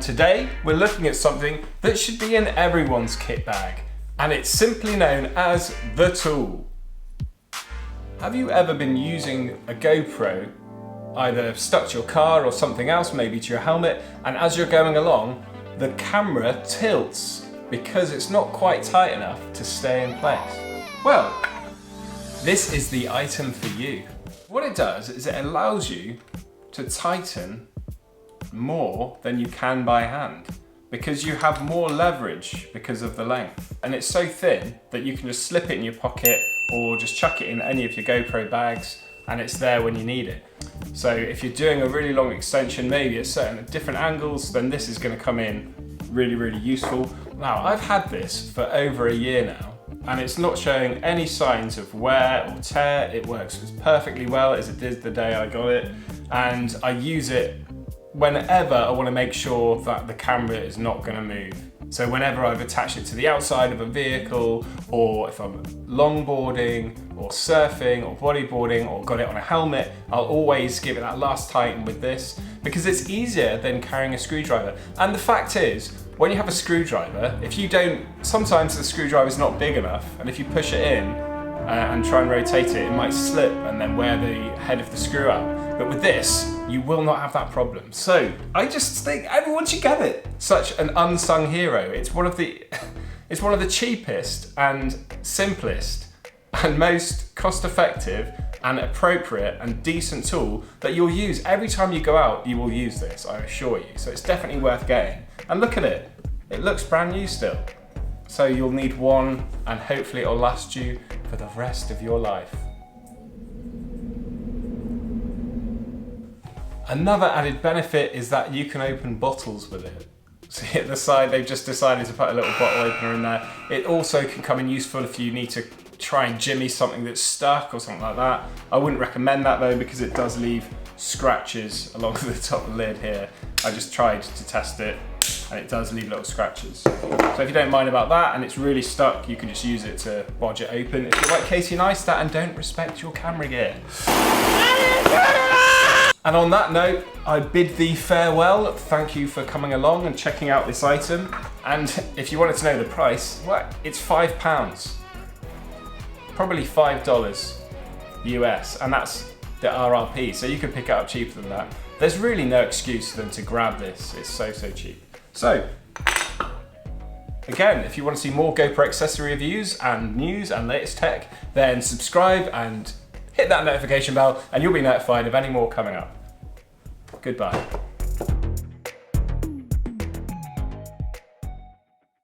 Today, we're looking at something that should be in everyone's kit bag, and it's simply known as the tool. Have you ever been using a GoPro, either stuck to your car or something else, maybe to your helmet, and as you're going along, the camera tilts because it's not quite tight enough to stay in place? Well, this is the item for you. What it does is it allows you to tighten more than you can by hand because you have more leverage because of the length, and it's so thin that you can just slip it in your pocket or just chuck it in any of your GoPro bags and it's there when you need it. So if you're doing a really long extension, maybe at certain different angles, then this is going to come in really useful. Now, I've had this for over a year now and it's not showing any signs of wear or tear. It works as perfectly well as it did the day I got it, and I use it whenever I want to make sure that the camera is not going to move. So whenever I've attached it to the outside of a vehicle, or if I'm longboarding or surfing or bodyboarding or got it on a helmet, I'll always give it that last tighten with this because it's easier than carrying a screwdriver. And the fact is, when you have a screwdriver, if you don't, sometimes the screwdriver is not big enough, and if you push it in and try and rotate it, it might slip and then wear the head of the screw out. But with this, you will not have that problem. So I just think everyone should get it. Such an unsung hero. It's one of the cheapest and simplest and most cost-effective and appropriate and decent tool that you'll use. Every time you go out, you will use this, I assure you. So it's definitely worth getting. And look at it. It looks brand new still. So you'll need one, and hopefully it'll last you for the rest of your life. Another added benefit is that you can open bottles with it. See at the side, they've just decided to put a little bottle opener in there. It also can come in useful if you need to try and jimmy something that's stuck or something like that. I wouldn't recommend that though, because it does leave scratches along the top lid here. I just tried to test it and it does leave little scratches. So if you don't mind about that and it's really stuck, you can just use it to bodge it open. If you're like Casey Neistat and don't respect your camera gear. And on that note, I bid thee farewell. Thank you for coming along and checking out this item. And if you wanted to know the price, well, it's £5. Probably $5 US, and that's the RRP, so you could pick it up cheaper than that. There's really no excuse than to grab this. It's so cheap. So, again, if you want to see more GoPro accessory reviews and news and latest tech, then subscribe and hit that notification bell and you'll be notified of any more coming up. Goodbye.